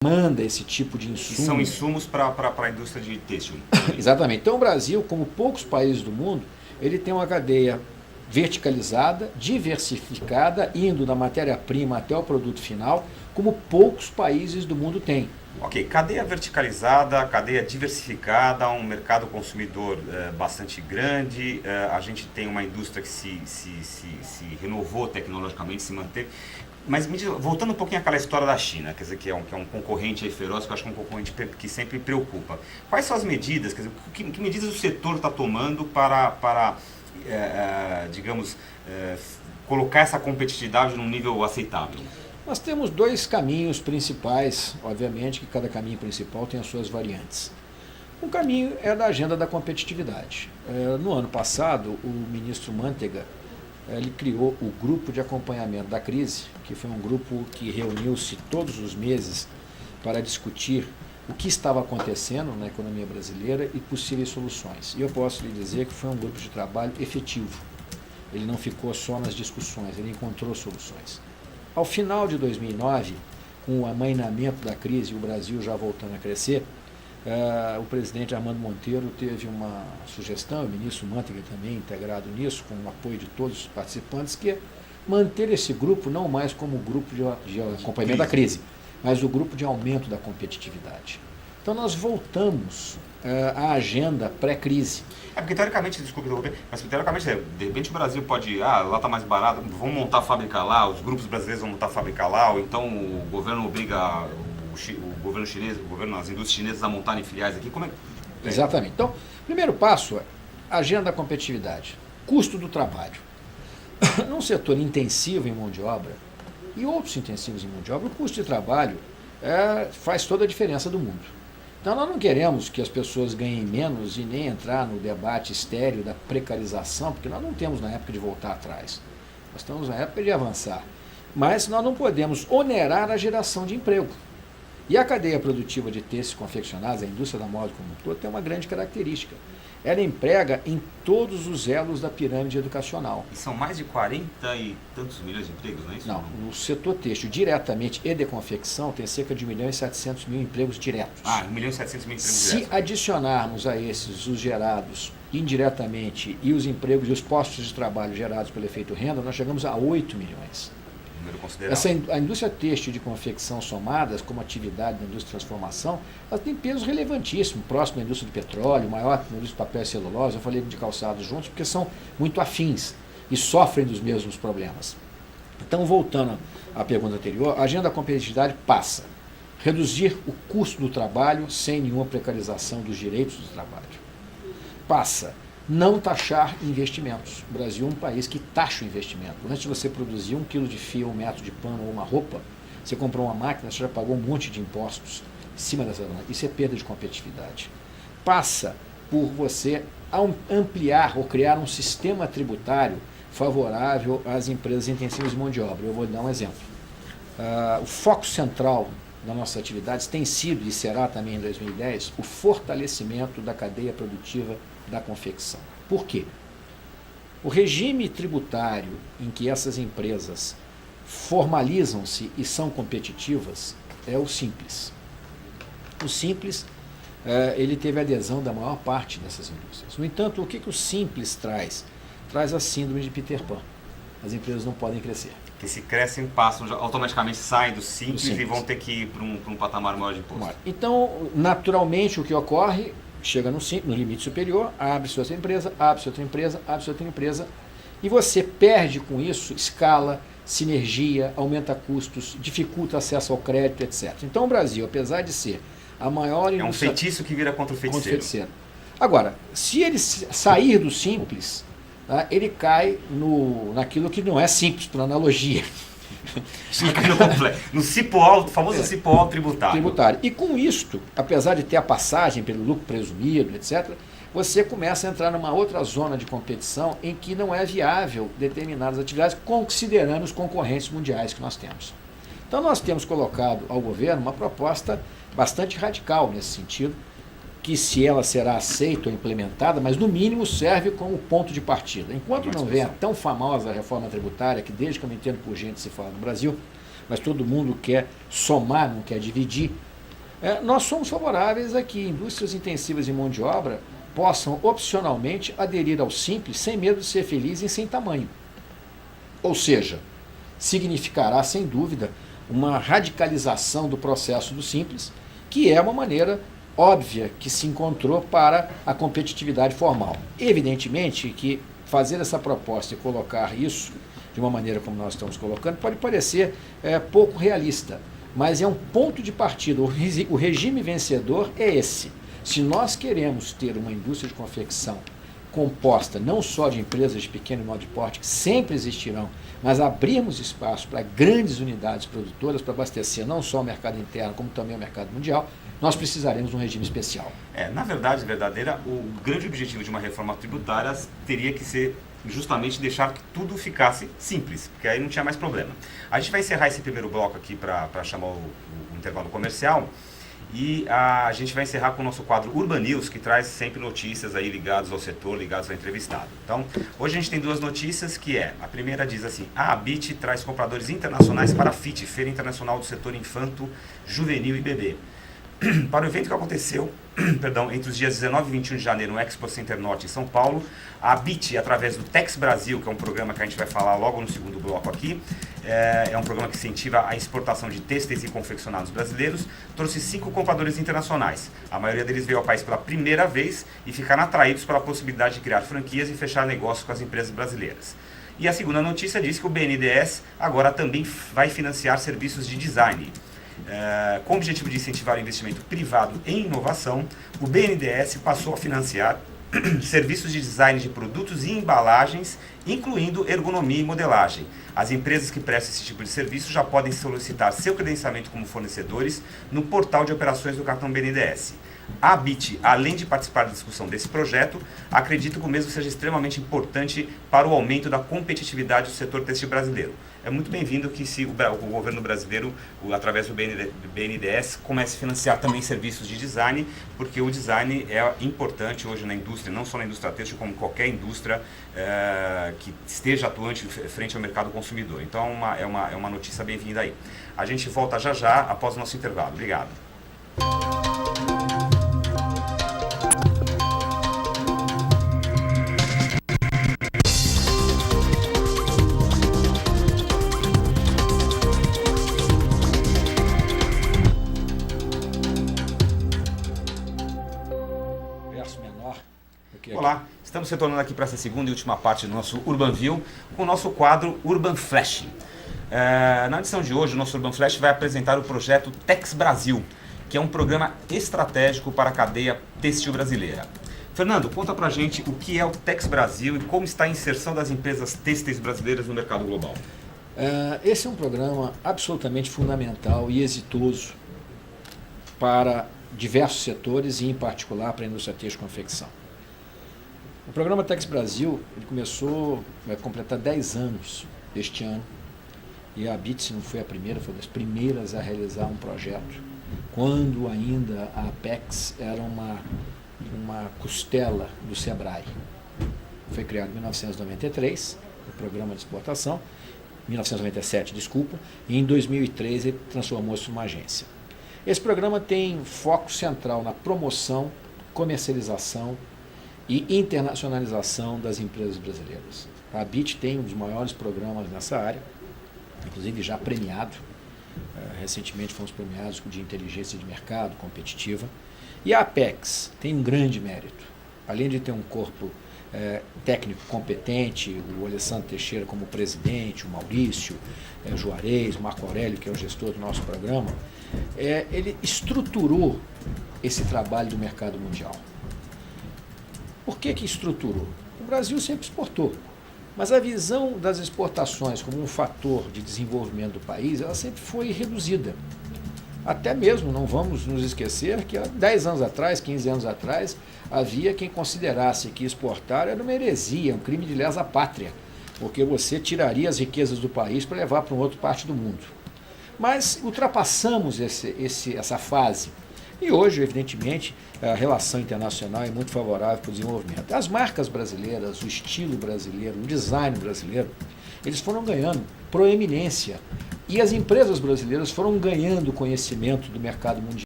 manda esse tipo de Que insumo. são insumos para a indústria de têxtil. Exatamente. Então o Brasil, como poucos países do mundo, ele tem uma cadeia verticalizada, diversificada, indo da matéria-prima até o produto final, como poucos países do mundo têm. Ok, cadeia verticalizada, cadeia diversificada, um mercado consumidor bastante grande, a gente tem uma indústria que se renovou tecnologicamente, se manteve. Mas voltando um pouquinho àquela história da China, quer dizer, que é um concorrente aí feroz, que eu acho que é um concorrente que sempre preocupa. Quais são as medidas, quer dizer, que medidas o setor está tomando para digamos, colocar essa competitividade num nível aceitável? Nós temos dois caminhos principais, obviamente que cada caminho principal tem as suas variantes. Um caminho é da agenda da competitividade. No ano passado, o ministro Manteiga ele criou o grupo de acompanhamento da crise, que foi um grupo que reuniu-se todos os meses para discutir o que estava acontecendo na economia brasileira e possíveis soluções. E eu posso lhe dizer que foi um grupo de trabalho efetivo. Ele não ficou só nas discussões, ele encontrou soluções. Ao final de 2009, com o amainamento da crise e o Brasil já voltando a crescer, o presidente Armando Monteiro teve uma sugestão, o ministro Manteiga também integrado nisso, com o apoio de todos os participantes, que é manter esse grupo não mais como grupo de acompanhamento da crise, mas o grupo de aumento da competitividade. Então nós voltamos à agenda pré-crise. Porque teoricamente, desculpe interromper, mas teoricamente, de repente o Brasil pode, lá está mais barato, vamos montar a fábrica lá, os grupos brasileiros vão montar a fábrica lá, ou então o governo obriga o governo chinês, as indústrias chinesas a montarem filiais aqui, como é? Exatamente. Então, primeiro passo é agenda da competitividade, custo do trabalho. Num setor intensivo em mão de obra e outros intensivos em mão de obra, o custo de trabalho faz toda a diferença do mundo. Então nós não queremos que as pessoas ganhem menos e nem entrar no debate estéril da precarização, porque nós não temos na época de voltar atrás. Nós estamos na época de avançar. Mas nós não podemos onerar a geração de emprego. E a cadeia produtiva de têxteis confeccionados, a indústria da moda como um todo, tem uma grande característica. Ela emprega em todos os elos da pirâmide educacional. E são mais de 40 e tantos milhões de empregos, não é isso? Não, no setor têxtil diretamente e de confecção tem cerca de 1.700.000 empregos diretos. 1.700.000 empregos diretos. Se adicionarmos a esses os gerados indiretamente e os empregos e os postos de trabalho gerados pelo efeito renda, nós chegamos a 8 milhões. A indústria têxtil de confecção somadas como atividade da indústria de transformação, ela tem peso relevantíssimo, próximo da indústria do petróleo, maior da indústria de papel e celulose, eu falei de calçados juntos, porque são muito afins e sofrem dos mesmos problemas. Então, voltando à pergunta anterior, a agenda da competitividade passa a reduzir o custo do trabalho sem nenhuma precarização dos direitos do trabalho. Passa não taxar investimentos. O Brasil é um país que taxa o investimento. Antes de você produzir 1 quilo de fio, 1 metro de pano ou uma roupa, você comprou uma máquina, você já pagou um monte de impostos em cima dessa máquina. Isso é perda de competitividade. Passa por você ampliar ou criar um sistema tributário favorável às empresas intensivas de mão de obra. Eu vou dar um exemplo. O foco central das nossas atividades tem sido, e será também em 2010, o fortalecimento da cadeia produtiva da confecção. Por quê? O regime tributário em que essas empresas formalizam-se e são competitivas é o Simples. O Simples, ele teve adesão da maior parte dessas indústrias. No entanto, o que o Simples traz? Traz a síndrome de Peter Pan. As empresas não podem crescer. Que se crescem, passam, automaticamente saem do simples e vão ter que ir para um patamar maior de imposto. Então, naturalmente, o que ocorre, chega no limite superior, abre-se outra empresa, abre-se outra empresa, abre-se outra empresa, e você perde com isso escala, sinergia, aumenta custos, dificulta acesso ao crédito, etc. Então, o Brasil, apesar de ser a maior indústria... É um feitiço que vira contra o feiticeiro. Agora, se ele sair do simples, ele cai naquilo que não é simples, por analogia. No cipoal, famoso cipoal tributário. E com isto, apesar de ter a passagem pelo lucro presumido, etc., você começa a entrar numa outra zona de competição em que não é viável determinadas atividades, considerando os concorrentes mundiais que nós temos. Então nós temos colocado ao governo uma proposta bastante radical nesse sentido, que se ela será aceita ou implementada, mas no mínimo serve como ponto de partida. Enquanto não vem a tão famosa reforma tributária, que desde que eu me entendo por gente se fala no Brasil, mas todo mundo quer somar, não quer dividir, Nós somos favoráveis a que indústrias intensivas em mão de obra possam opcionalmente aderir ao Simples sem medo de ser feliz e sem tamanho. Ou seja, significará sem dúvida uma radicalização do processo do Simples, que é uma maneira óbvia que se encontrou para a competitividade formal. Evidentemente que fazer essa proposta e colocar isso de uma maneira como nós estamos colocando pode parecer pouco realista, mas é um ponto de partida. O regime vencedor é esse. Se nós queremos ter uma indústria de confecção composta não só de empresas de pequeno e médio porte, que sempre existirão, mas abrirmos espaço para grandes unidades produtoras para abastecer não só o mercado interno, como também o mercado mundial, nós precisaremos de um regime especial. Na verdade, verdadeira, o grande objetivo de uma reforma tributária teria que ser justamente deixar que tudo ficasse simples, porque aí não tinha mais problema. A gente vai encerrar esse primeiro bloco aqui para chamar o intervalo comercial. E a gente vai encerrar com o nosso quadro Urban News, que traz sempre notícias aí ligadas ao setor, ligadas ao entrevistado. Então, hoje a gente tem duas notícias, que a primeira diz assim: a Abit traz compradores internacionais para a FIT, Feira Internacional do Setor Infanto, Juvenil e Bebê. Para o evento que aconteceu entre os dias 19 e 21 de janeiro no Expo Center Norte em São Paulo, a Abit, através do Tex Brasil, que é um programa que a gente vai falar logo no segundo bloco aqui, é um programa que incentiva a exportação de têxteis e confeccionados brasileiros, trouxe 5 compradores internacionais. A maioria deles veio ao país pela primeira vez e ficaram atraídos pela possibilidade de criar franquias e fechar negócios com as empresas brasileiras. E a segunda notícia diz que o BNDES agora também vai financiar serviços de design. Com o objetivo de incentivar o investimento privado em inovação, o BNDES passou a financiar serviços de design de produtos e embalagens, incluindo ergonomia e modelagem. As empresas que prestam esse tipo de serviço já podem solicitar seu credenciamento como fornecedores no portal de operações do cartão BNDES. A Abit, além de participar da discussão desse projeto, acredita que o mesmo seja extremamente importante para o aumento da competitividade do setor têxtil brasileiro. É muito bem-vindo que o governo brasileiro, através do BNDES, comece a financiar também serviços de design, porque o design é importante hoje na indústria, não só na indústria têxtil, como qualquer indústria que esteja atuante frente ao mercado consumidor. Então é uma notícia bem-vinda aí. A gente volta já após o nosso intervalo. Obrigado. Olá, estamos retornando aqui para essa segunda e última parte do nosso Urban View com o nosso quadro Urban Flash. Na edição de hoje, o nosso Urban Flash vai apresentar o projeto Tex Brasil, que é um programa estratégico para a cadeia têxtil brasileira. Fernando, conta pra gente o que é o Tex Brasil e como está a inserção das empresas têxteis brasileiras no mercado global. Esse é um programa absolutamente fundamental e exitoso para diversos setores e, em particular, para a indústria têxtil e confecção. O programa Tex Brasil vai completar 10 anos este ano, e a Abit, se não foi a primeira, foi das primeiras a realizar um projeto, quando ainda a Apex era uma costela do Sebrae. Foi criado em 1993, o programa de exportação, 1997, desculpa, e em 2003 ele transformou-se em uma agência. Esse programa tem foco central na promoção, comercialização e internacionalização das empresas brasileiras. A Abit tem um dos maiores programas nessa área, inclusive já premiado. Recentemente fomos premiados de inteligência de mercado competitiva. E a Apex tem um grande mérito. Além de ter um corpo técnico competente, o Alessandro Teixeira como presidente, o Maurício, o Juarez, o Marco Aurélio, que é o gestor do nosso programa, ele estruturou esse trabalho do mercado mundial. Por que estruturou? O Brasil sempre exportou, mas a visão das exportações como um fator de desenvolvimento do país, ela sempre foi reduzida. Até mesmo, não vamos nos esquecer que há 10 anos atrás, 15 anos atrás, havia quem considerasse que exportar era uma heresia, um crime de lesa pátria, porque você tiraria as riquezas do país para levar para uma outra parte do mundo. Mas ultrapassamos essa fase. E hoje, evidentemente, a relação internacional é muito favorável para o desenvolvimento. As marcas brasileiras, o estilo brasileiro, o design brasileiro, eles foram ganhando proeminência. E as empresas brasileiras foram ganhando conhecimento do mercado mundial.